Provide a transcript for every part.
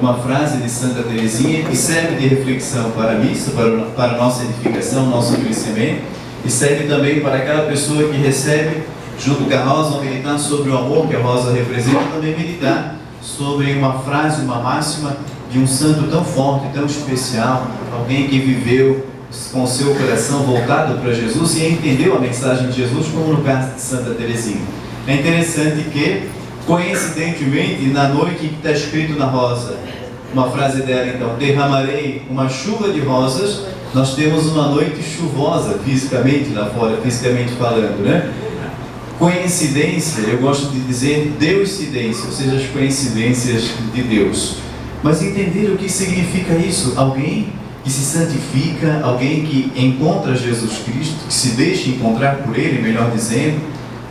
uma frase de Santa Teresinha que serve de reflexão para a missa, para a nossa edificação, nosso crescimento, e serve também para aquela pessoa que recebe, junto com a Rosa, meditar sobre o amor que a Rosa representa, também meditar sobre uma frase, uma máxima de um santo tão forte, tão especial, alguém que viveu com o seu coração voltado para Jesus e entendeu a mensagem de Jesus, como no caso de Santa Teresinha. É interessante que, coincidentemente, na noite que está escrito na rosa, uma frase dela então, derramarei uma chuva de rosas, nós temos uma noite chuvosa, fisicamente lá fora, fisicamente falando, né? Coincidência, eu gosto de dizer deucidência, ou seja, as coincidências de Deus. Mas entender o que significa isso? Alguém que se santifica, alguém que encontra Jesus Cristo, que se deixa encontrar por Ele, melhor dizendo,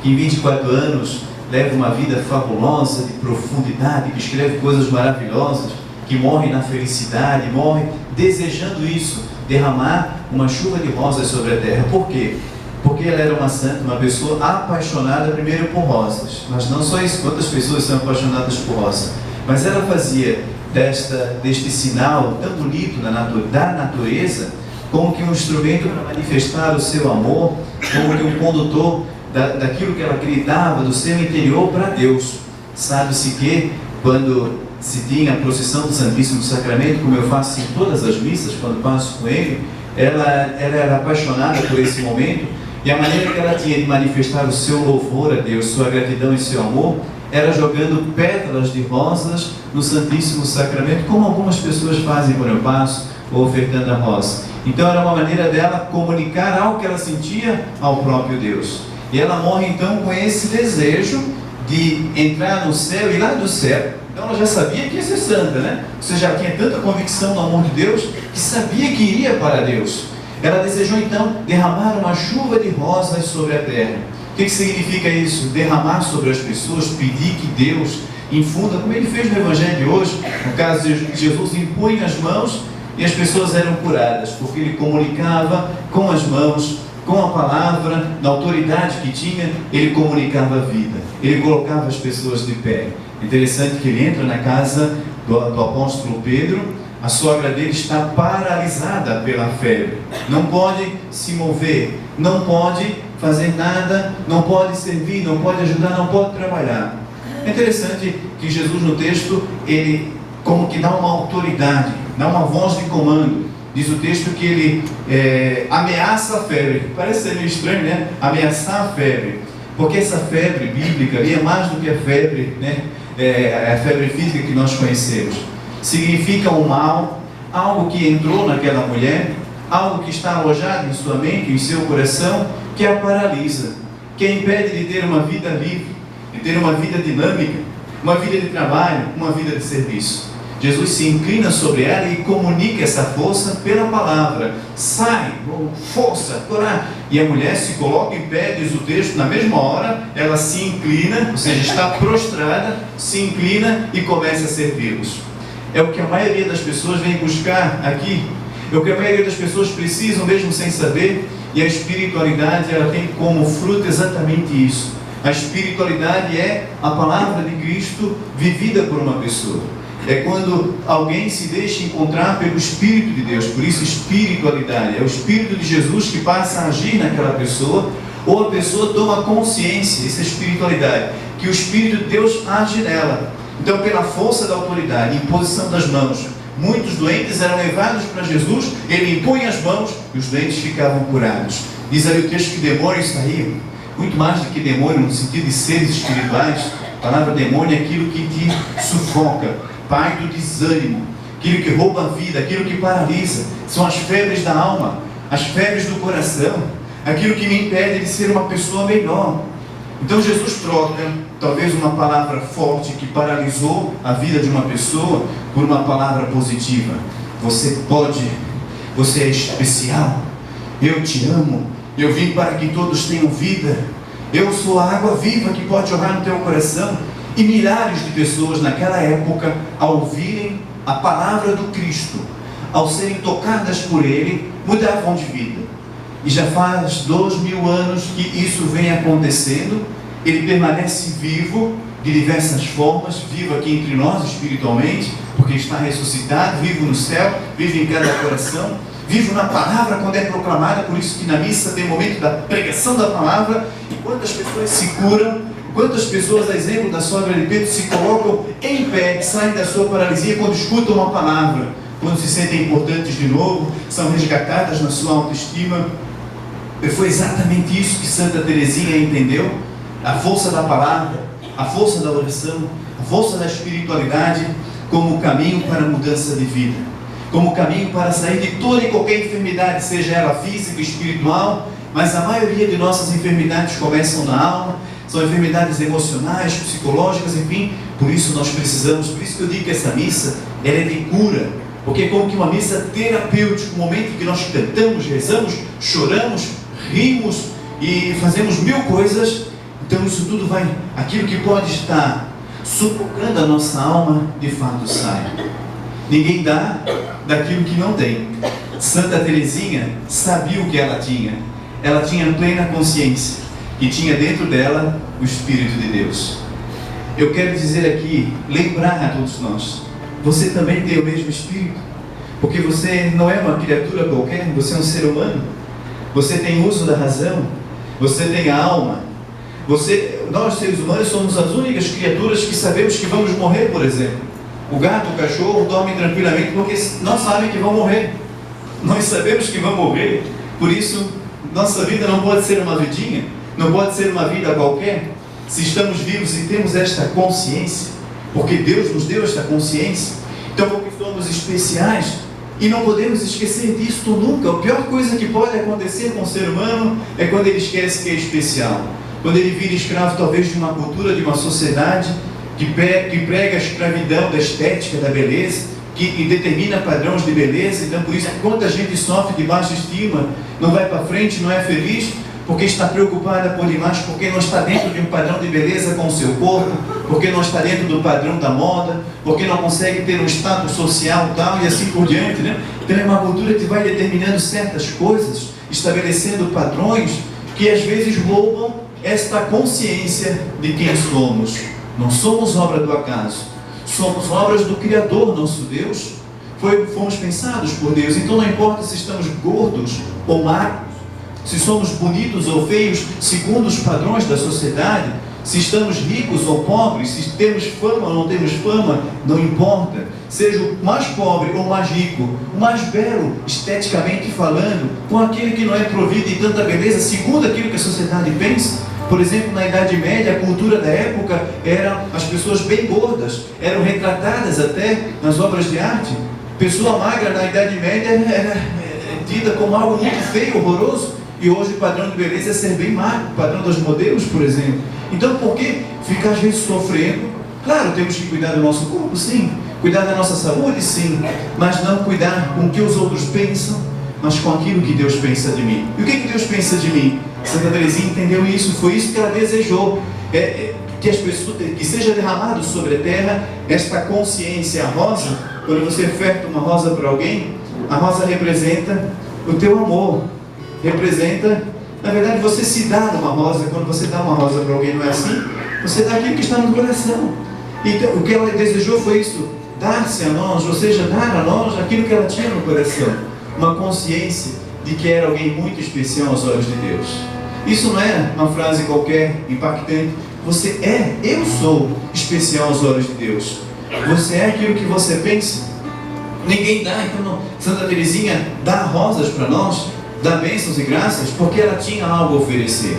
que em 24 anos leva uma vida fabulosa, de profundidade, que escreve coisas maravilhosas, que morre na felicidade, morre desejando isso, derramar uma chuva de rosas sobre a terra. Por quê? Porque ela era uma santa, uma pessoa apaixonada primeiro por rosas. Mas não só isso, quantas pessoas são apaixonadas por rosas? Mas ela fazia deste sinal tão bonito da natureza, como que um instrumento para manifestar o seu amor, como que um condutor daquilo que ela acreditava, do seu interior para Deus. Sabe-se que quando se tinha a procissão do Santíssimo Sacramento, como eu faço em todas as missas, quando passo com ele, ela era apaixonada por esse momento, e a maneira que ela tinha de manifestar o seu louvor a Deus, sua gratidão e seu amor, era jogando pétalas de rosas no Santíssimo Sacramento, como algumas pessoas fazem quando eu passo, ou ofertando a rosa. Então era uma maneira dela comunicar algo que ela sentia ao próprio Deus. E ela morre então com esse desejo de entrar no céu e lá do céu. Então ela já sabia que ia ser santa, né? Você já tinha tanta convicção no amor de Deus que sabia que iria para Deus. Ela desejou então derramar uma chuva de rosas sobre a terra. O que significa isso? Derramar sobre as pessoas, pedir que Deus infunda, como ele fez no Evangelho de hoje. No caso de Jesus, impunha as mãos e as pessoas eram curadas, porque ele comunicava com as mãos, com a palavra, na autoridade que tinha, ele comunicava a vida, ele colocava as pessoas de pé. Interessante que ele entra na casa do apóstolo Pedro, a sogra dele está paralisada pela febre, não pode se mover, não pode fazer nada, não pode servir, não pode ajudar, não pode trabalhar. É interessante que Jesus no texto, ele como que dá uma autoridade, dá uma voz de comando. Diz o texto que ele ameaça a febre. Parece ser meio estranho, né? Ameaçar a febre. Porque essa febre bíblica ali é mais do que a febre, né? A febre física que nós conhecemos. Significa um mal, algo que entrou naquela mulher, algo que está alojado em sua mente, em seu coração, que a paralisa, que a impede de ter uma vida livre, de ter uma vida dinâmica, uma vida de trabalho, uma vida de serviço. Jesus se inclina sobre ela e comunica essa força pela palavra. Sai, força, coragem. E a mulher se coloca em pé, diz o texto, na mesma hora, ela se inclina, ou seja, está prostrada, se inclina e começa a servi-los. É o que a maioria das pessoas vem buscar aqui. É o que a maioria das pessoas precisam, mesmo sem saber. E a espiritualidade, ela tem como fruto exatamente isso. A espiritualidade é a palavra de Cristo vivida por uma pessoa. É quando alguém se deixa encontrar pelo Espírito de Deus. Por isso, espiritualidade. É o Espírito de Jesus que passa a agir naquela pessoa, ou a pessoa toma consciência, isso é espiritualidade, que o Espírito de Deus age nela. Então, pela força da autoridade, imposição das mãos, muitos doentes eram levados para Jesus, ele impunha as mãos e os doentes ficavam curados. Diz ali o texto que demônios saíam. Muito mais do que demônio, no sentido de seres espirituais. A palavra demônio é aquilo que te sufoca, pai do desânimo, aquilo que rouba a vida, aquilo que paralisa. São as febres da alma, as febres do coração, aquilo que me impede de ser uma pessoa melhor. Então Jesus troca talvez uma palavra forte que paralisou a vida de uma pessoa por uma palavra positiva. Você pode, você é especial, eu te amo, eu vim para que todos tenham vida, eu sou a água viva que pode jorrar no teu coração. E milhares de pessoas naquela época, ao ouvirem a palavra do Cristo, ao serem tocadas por Ele, mudavam de vida. E já faz 2000 anos que isso vem acontecendo. Ele permanece vivo de diversas formas, vivo aqui entre nós espiritualmente, porque está ressuscitado, vivo no céu, vive em cada coração, vivo na palavra quando é proclamada. Por isso que na missa tem o momento da pregação da palavra. E quantas pessoas se curam, quantas pessoas, a exemplo da sogra de Pedro, se colocam em pé, saem da sua paralisia quando escutam a palavra, quando se sentem importantes de novo, são resgatadas na sua autoestima. E foi exatamente isso que Santa Teresinha entendeu: a força da palavra, a força da oração, a força da espiritualidade como caminho para a mudança de vida, como caminho para sair de toda e qualquer enfermidade, seja ela física, espiritual. Mas a maioria de nossas enfermidades começam na alma, são enfermidades emocionais, psicológicas, enfim. Por isso nós precisamos, por isso que eu digo que essa missa, ela é de cura, porque é como que uma missa terapêutica, um momento em que nós cantamos, rezamos, choramos, rimos e fazemos mil coisas. Então isso tudo vai, aquilo que pode estar sufocando a nossa alma, de fato sai. Ninguém dá daquilo que não tem. Santa Teresinha sabia o que ela tinha. Ela tinha plena consciência que tinha dentro dela o Espírito de Deus. Eu quero dizer aqui, lembrar a todos nós, você também tem o mesmo Espírito, porque você não é uma criatura qualquer, você é um ser humano, você tem uso da razão, você tem a alma. Nós seres humanos somos as únicas criaturas que sabemos que vamos morrer, por exemplo. O gato, o cachorro dormem tranquilamente porque nós sabem que vão morrer. Nós sabemos que vão morrer, por isso nossa vida não pode ser uma vidinha, não pode ser uma vida qualquer. Se estamos vivos e temos esta consciência, porque Deus nos deu esta consciência, então porque somos especiais, e não podemos esquecer disso nunca. A pior coisa que pode acontecer com o ser humano é quando ele esquece que é especial, quando ele vira escravo talvez de uma cultura, de uma sociedade que prega a escravidão da estética, da beleza, que determina padrões de beleza. Então por isso quanta gente sofre de baixa estima, não vai para frente, não é feliz, porque está preocupada por demais, porque não está dentro de um padrão de beleza com o seu corpo, porque não está dentro do padrão da moda, porque não consegue ter um status social tal, e assim por diante, né? Então é uma cultura que vai determinando certas coisas, estabelecendo padrões que às vezes roubam esta consciência de quem somos. Não somos obra do acaso, somos obras do Criador, nosso Deus. Fomos pensados por Deus. Então não importa se estamos gordos ou magros, se somos bonitos ou feios segundo os padrões da sociedade, se estamos ricos ou pobres, se temos fama ou não temos fama, não importa. Seja o mais pobre ou mais rico, o mais belo esteticamente falando, ou aquele que não é provido de tanta beleza segundo aquilo que a sociedade pensa. Por exemplo, na Idade Média, a cultura da época era as pessoas bem gordas, eram retratadas até nas obras de arte. Pessoa magra na Idade Média era tida como algo muito feio, horroroso. E hoje o padrão de beleza é ser bem magro, o padrão dos modelos, por exemplo. Então por que ficar às vezes sofrendo? Claro, temos que cuidar do nosso corpo, sim. Cuidar da nossa saúde, sim. Mas não cuidar com o que os outros pensam, mas com aquilo que Deus pensa de mim. E o que Deus pensa de mim? Santa Teresinha entendeu isso, foi isso que ela desejou. Que as pessoas, que seja derramado sobre a terra esta consciência. A rosa, quando você oferta uma rosa para alguém, a rosa representa o teu amor. Representa, na verdade, você se dá uma rosa. Quando você dá uma rosa para alguém, não é assim? Você dá aquilo que está no coração. Então, o que ela desejou foi isso, dar-se a nós, ou seja, dar a nós aquilo que ela tinha no coração, uma consciência de que era alguém muito especial aos olhos de Deus. Isso não é uma frase qualquer, impactante. Você é, eu sou especial aos olhos de Deus. Você é aquilo que você pensa. Ninguém dá, então não. Santa Teresinha dá rosas para nós, dá bênçãos e graças, porque ela tinha algo a oferecer.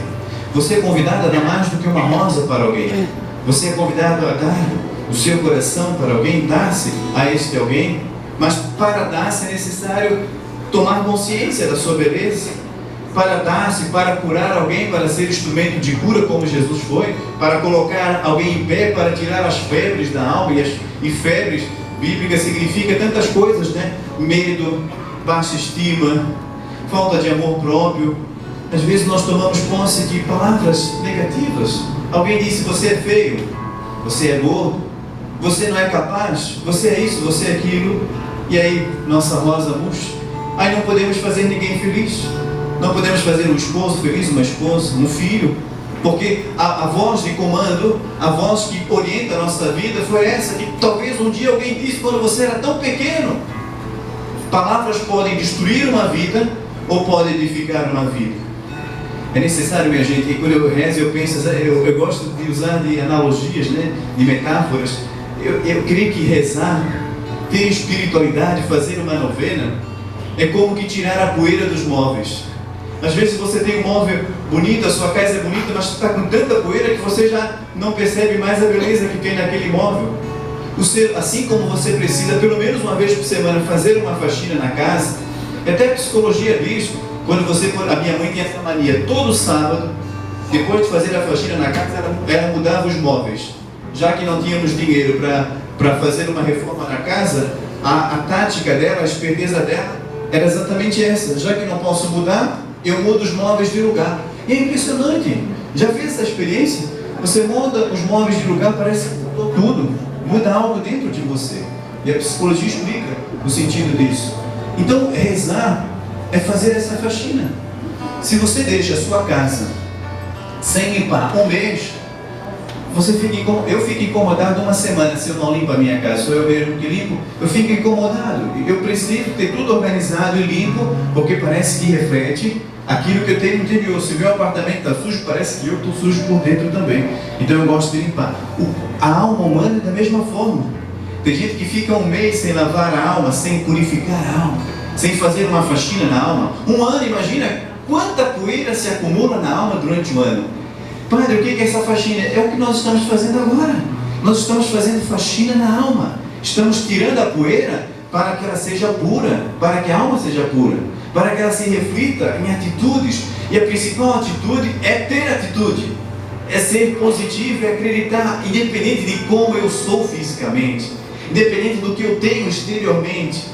Você é convidado a dar mais do que uma rosa para alguém. Você é convidado a dar o seu coração para alguém, dar-se a este alguém. Mas para dar-se é necessário tomar consciência da sua beleza. Para dar-se, para curar alguém, para ser instrumento de cura como Jesus foi, para colocar alguém em pé, para tirar as febres da alma, e febres bíblicas significa tantas coisas, né? Medo, baixa estima, falta de amor próprio. Às vezes nós tomamos posse de palavras negativas. Alguém disse: você é feio, você é gordo, você não é capaz, você é isso, você é aquilo. E aí nossa rosa murcha. Aí não podemos fazer ninguém feliz. Não podemos fazer um esposo feliz, uma esposa, um filho. Porque a voz de comando, a voz que orienta a nossa vida foi essa, que talvez um dia alguém disse quando você era tão pequeno. Palavras podem destruir uma vida ou podem edificar uma vida. É necessário, minha gente, e quando eu rezo, eu penso, eu gosto de usar de analogias, né, de metáforas. Eu creio que rezar, ter espiritualidade, fazer uma novena, é como que tirar a poeira dos móveis. Às vezes você tem um móvel bonito, a sua casa é bonita, mas está com tanta poeira que você já não percebe mais a beleza que tem naquele móvel. Assim como você precisa, pelo menos uma vez por semana, fazer uma faxina na casa, até a psicologia diz, quando você, a minha mãe tinha essa mania, todo sábado, depois de fazer a faxina na casa, ela mudava os móveis. Já que não tínhamos dinheiro para fazer uma reforma na casa, a tática dela, a esperteza dela, era exatamente essa. Já que não posso mudar, eu mudo os móveis de lugar. E é impressionante. Já fez essa experiência? Você muda os móveis de lugar, parece que mudou tudo. Muda algo dentro de você. E a psicologia explica o sentido disso. Então, rezar é fazer essa faxina. Se você deixa a sua casa sem limpar um mês, eu fico incomodado uma semana se eu não limpo a minha casa. Sou eu mesmo que limpo, eu fico incomodado. Eu preciso ter tudo organizado e limpo, porque parece que reflete aquilo que eu tenho no interior. Se o meu apartamento está sujo, parece que eu estou sujo por dentro também. Então eu gosto de limpar. A alma humana é da mesma forma. Tem gente que fica um mês sem lavar a alma, sem purificar a alma, sem fazer uma faxina na alma. Um ano, imagina quanta poeira se acumula na alma durante um ano. Padre, o que é essa faxina? É o que nós estamos fazendo agora. Nós estamos fazendo faxina na alma. Estamos tirando a poeira para que ela seja pura, para que a alma seja pura, para que ela se reflita em atitudes. E a principal atitude é ter atitude, é ser positivo, é acreditar, independente de como eu sou fisicamente, independente do que eu tenho exteriormente,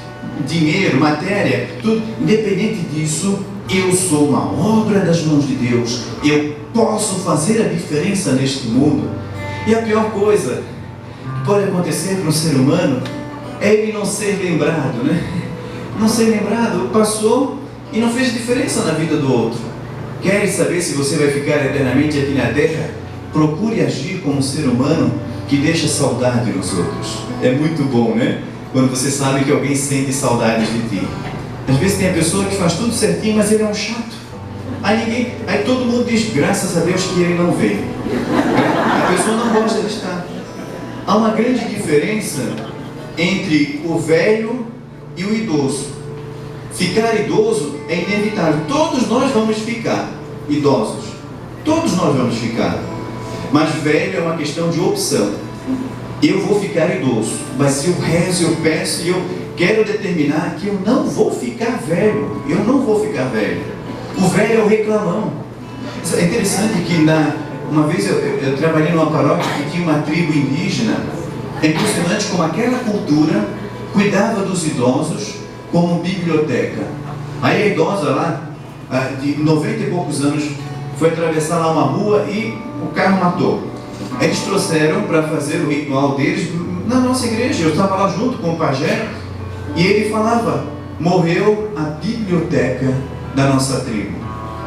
dinheiro, matéria, tudo, independente disso, eu sou uma obra das mãos de Deus. Eu posso fazer a diferença neste mundo. E a pior coisa que pode acontecer para um ser humano é ele não ser lembrado, né? Não ser lembrado, passou e não fez diferença na vida do outro. Quer saber se você vai ficar eternamente aqui na terra? Procure agir como um ser humano que deixa saudade nos outros. É muito bom, né? Quando você sabe que alguém sente saudade de ti. Às vezes tem a pessoa que faz tudo certinho, mas ele é um chato. Aí todo mundo diz, graças a Deus que ele não veio. A pessoa não gosta de estar. Há uma grande diferença entre o velho e o idoso. Ficar idoso é inevitável. Todos nós vamos ficar idosos. Todos nós vamos ficar. Mas velho é uma questão de opção. Eu vou ficar idoso, mas eu rezo, eu peço e eu quero determinar que eu não vou ficar velho. Eu não vou ficar velho. O velho é o reclamão. É interessante que uma vez eu trabalhei numa paróquia que tinha uma tribo indígena. É impressionante como aquela cultura cuidava dos idosos como biblioteca. Aí a idosa lá, de 90 e poucos anos, foi atravessar lá uma rua e o carro matou. Eles trouxeram para fazer o ritual deles na nossa igreja. Eu estava lá junto com o pajé e ele falava, morreu a biblioteca da nossa tribo.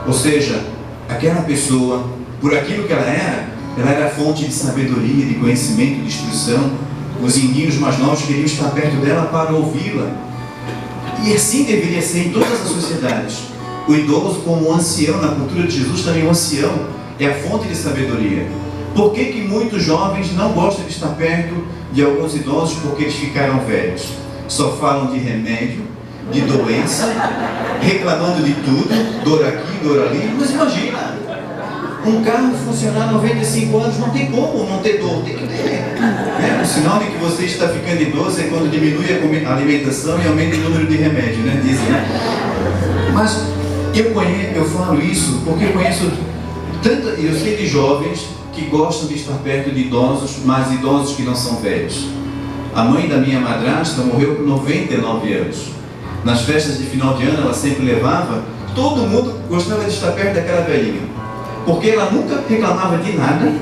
Ou seja, aquela pessoa, por aquilo que ela era fonte de sabedoria, de conhecimento, de instrução. Os indígeos mais novos queriam estar perto dela para ouvi-la. E assim deveria ser em todas as sociedades. O idoso, como um ancião, na cultura de Jesus também um ancião, é a fonte de sabedoria. Por que muitos jovens não gostam de estar perto de alguns idosos? Porque eles ficaram velhos. Só falam de remédio, de doença, reclamando de tudo, dor aqui, dor ali. Mas imagina, um carro funcionar 95 anos, não tem como não ter dor, tem que ter. O sinal de que você está ficando idoso é quando diminui a alimentação e aumenta o número de remédios, né? Dizem. Mas eu falo isso porque eu sei de jovens que gostam de estar perto de idosos, mas idosos que não são velhos. A mãe da minha madrasta morreu com 99 anos. Nas festas de final de ano ela sempre levava, todo mundo gostava de estar perto daquela velhinha, porque ela nunca reclamava de nada,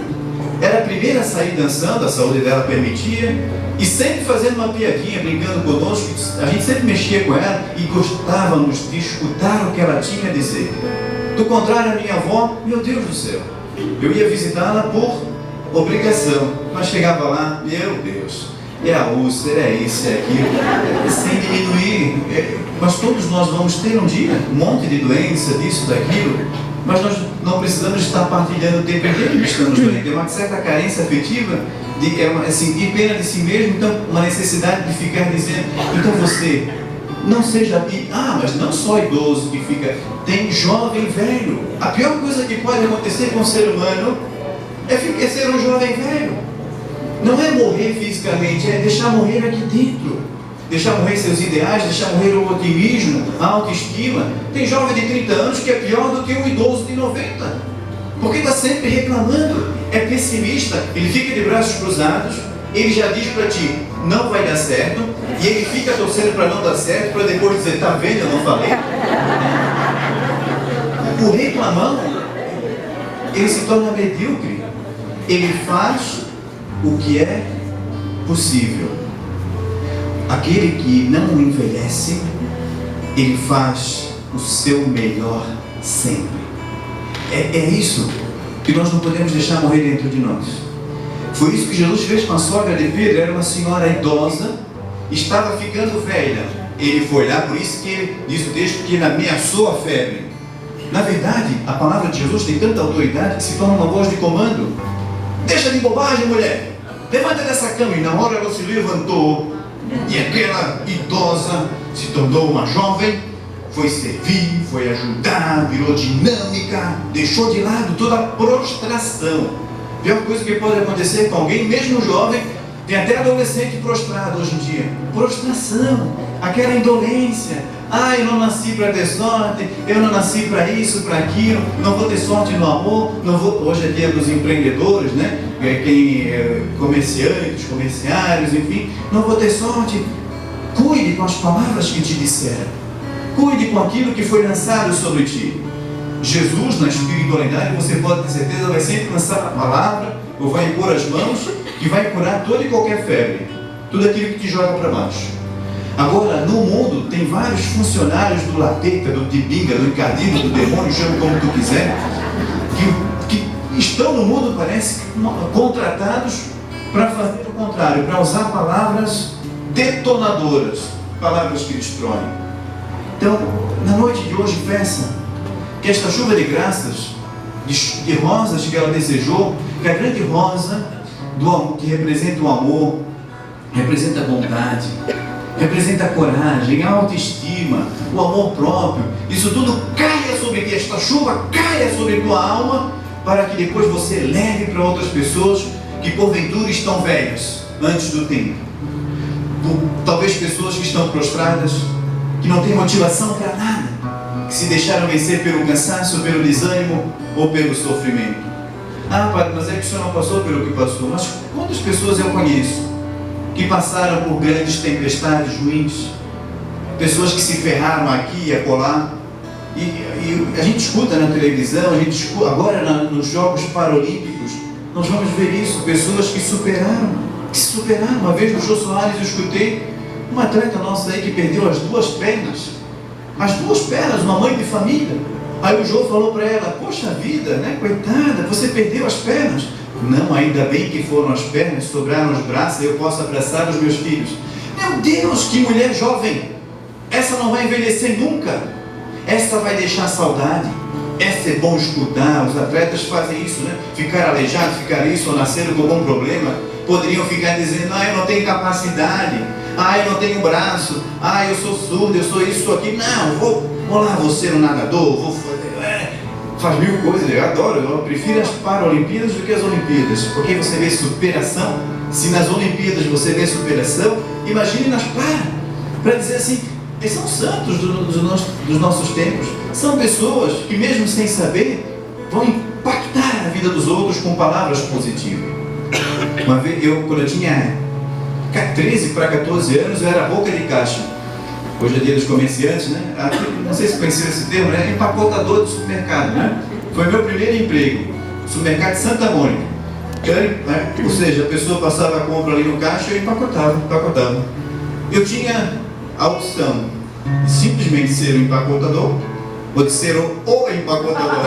era a primeira a sair dançando, a saúde dela permitia, e sempre fazendo uma piadinha, brincando conosco. A gente sempre mexia com ela e gostávamos de escutar o que ela tinha a dizer. Do contrário, a minha avó, meu Deus do céu, Eu ia visitá-la por obrigação, mas chegava lá, meu Deus, é a úlcera, é isso, é aquilo, sem diminuir. Mas todos nós vamos ter um dia um monte de doença, disso, daquilo, mas nós não precisamos estar partilhando o tempo inteiro que estamos doentes. Tem uma certa carência afetiva, sentir pena de si mesmo, então uma necessidade de ficar dizendo, então você não seja, mas não só idoso que fica, tem jovem velho. A pior coisa que pode acontecer com o ser humano é ser um jovem velho. Não é morrer fisicamente, é deixar morrer aqui dentro. Deixar morrer seus ideais, deixar morrer o otimismo, a autoestima. Tem jovem de 30 anos que é pior do que um idoso de 90. Porque está sempre reclamando, é pessimista, ele fica de braços cruzados, ele já diz para ti, não vai dar certo, e ele fica torcendo para não dar certo, para depois dizer, tá vendo, eu não falei? O reclamão, ele se torna medíocre, ele faz o que é possível. Aquele que não envelhece, ele faz o seu melhor sempre. É isso que nós não podemos deixar morrer dentro de nós. Foi isso que Jesus fez com a sogra de Pedro. Era uma senhora idosa, estava ficando velha. Ele foi lá, por isso que ele diz o texto que ele ameaçou a febre. Na verdade, a palavra de Jesus tem tanta autoridade que se torna uma voz de comando. Deixa de bobagem, mulher, levanta dessa cama. E na hora ela se levantou, e aquela idosa se tornou uma jovem, foi servir, foi ajudar, virou dinâmica, deixou de lado toda a prostração. A pior coisa que pode acontecer com alguém, mesmo jovem, tem até adolescente prostrado hoje em dia. Prostração, aquela indolência. Eu não nasci para ter sorte, eu não nasci para isso, para aquilo, não vou ter sorte no amor, não vou. Hoje é dia dos empreendedores, né? Comerciantes, comerciários, enfim, não vou ter sorte. Cuide com as palavras que te disseram. Cuide com aquilo que foi lançado sobre ti. Jesus, na espiritualidade, você pode ter certeza, vai sempre lançar a palavra, ou vai impor as mãos, que vai curar toda e qualquer febre. Tudo aquilo que te joga para baixo. Agora, no mundo, tem vários funcionários do Lateta, do Tibinga, do Encardino, do demônio, chama como tu quiser, que estão no mundo, parece, contratados para fazer o contrário, para usar palavras detonadoras, palavras que destroem. Então, na noite de hoje, peça que esta chuva de graças, de rosas que ela desejou, que a grande rosa que representa o amor, representa a bondade, representa a coragem, a autoestima, o amor próprio, isso tudo caia sobre ti, esta chuva caia sobre tua alma, para que depois você leve para outras pessoas que porventura estão velhas, antes do tempo. Talvez pessoas que estão prostradas, que não têm motivação para nada, que se deixaram vencer pelo cansaço, pelo desânimo ou pelo sofrimento. Padre, mas é que o senhor não passou pelo que passou. Mas quantas pessoas eu conheço que passaram por grandes tempestades ruins, pessoas que se ferraram aqui e acolá, e a gente escuta na televisão, a gente escuta agora nos Jogos Paralímpicos, nós vamos ver isso, pessoas que superaram. Uma vez no Jô Soares eu escutei uma atleta nossa aí que perdeu as duas pernas, uma mãe de família. Aí o Jô falou para ela, poxa vida, né, coitada, você perdeu as pernas. Não, ainda bem que foram as pernas, sobraram os braços, eu posso abraçar os meus filhos. Meu Deus, que mulher jovem! Essa não vai envelhecer nunca. Essa vai deixar saudade. Essa é bom escutar. Os atletas fazem isso, né? Ficar aleijado, ficar isso, ou nasceram com algum problema. Poderiam ficar dizendo, eu não tenho capacidade, eu não tenho braço, eu sou surdo, eu sou isso, sou aquilo. Não, vou ser um nadador, vou fazer. Faz mil coisas, eu adoro, eu prefiro as Paralimpíadas do que as Olimpíadas, porque você vê superação. Se nas Olimpíadas você vê superação, imagine nas para dizer assim, eles são santos dos nossos tempos, são pessoas que mesmo sem saber, vão impactar a vida dos outros com palavras positivas. Uma vez, quando eu tinha 13 para 14 anos, eu era boca de caixa. Hoje é dia dos comerciantes, né? Não sei se conheceu esse termo, né? Empacotador de supermercado, né? Foi meu primeiro emprego, supermercado de Santa Mônica. Ou seja, a pessoa passava a compra ali no caixa e eu empacotava. Eu tinha a opção de simplesmente ser o empacotador ou de ser o empacotador.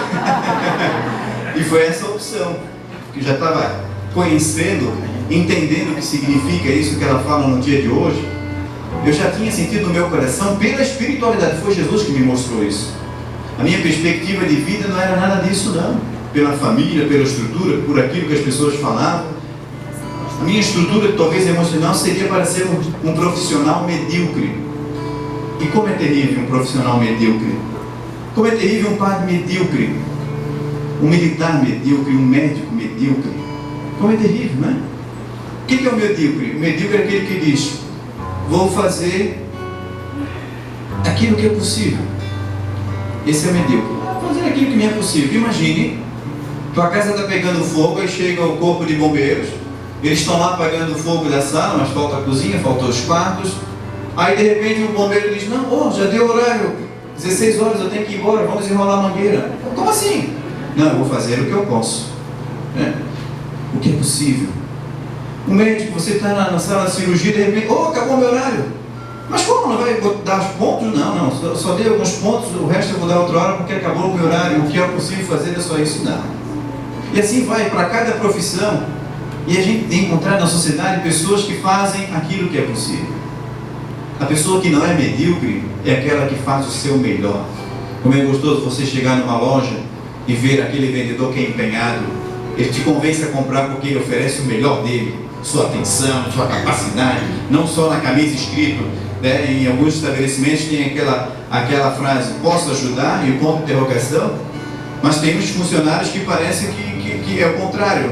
E foi essa a opção, que eu já estava conhecendo, entendendo o que significa isso que ela fala no dia de hoje. Eu já tinha sentido no meu coração, pela espiritualidade, foi Jesus que me mostrou isso. A minha perspectiva de vida não era nada disso não, pela família, pela estrutura, por aquilo que as pessoas falavam. A minha estrutura, talvez emocional, seria para ser um profissional medíocre. E como é terrível um profissional medíocre? Como é terrível um padre medíocre? Um militar medíocre, um médico medíocre? Como é terrível, não é? O que é o medíocre? O medíocre é aquele que diz: vou fazer aquilo que é possível. Esse é o medíocre. Vou fazer aquilo que me é possível. Imagine, tua casa está pegando fogo, aí chega o corpo de bombeiros. Eles estão lá apagando o fogo da sala, mas falta a cozinha, faltam os quartos. Aí de repente o bombeiro diz: não, já deu horário, 16 horas, eu tenho que ir embora, vamos enrolar a mangueira. Como assim? Não, eu vou fazer o que eu posso, o que é possível. O médico, você está na sala de cirurgia, de repente, acabou meu horário. Mas como, não vai dar os pontos? Não, só dei alguns pontos, o resto eu vou dar outra hora porque acabou o meu horário, o que é possível fazer é só isso. Não. E assim vai para cada profissão. E a gente tem que encontrar na sociedade pessoas que fazem aquilo que é possível. A pessoa que não é medíocre é aquela que faz o seu melhor. Como é gostoso você chegar numa loja e ver aquele vendedor que é empenhado. Ele te convence a comprar porque ele oferece o melhor dele, sua atenção, sua capacidade, não só na camisa escrito, né? Em alguns estabelecimentos tem aquela frase: posso ajudar? E o ponto de interrogação. Mas tem uns funcionários que parecem que é o contrário.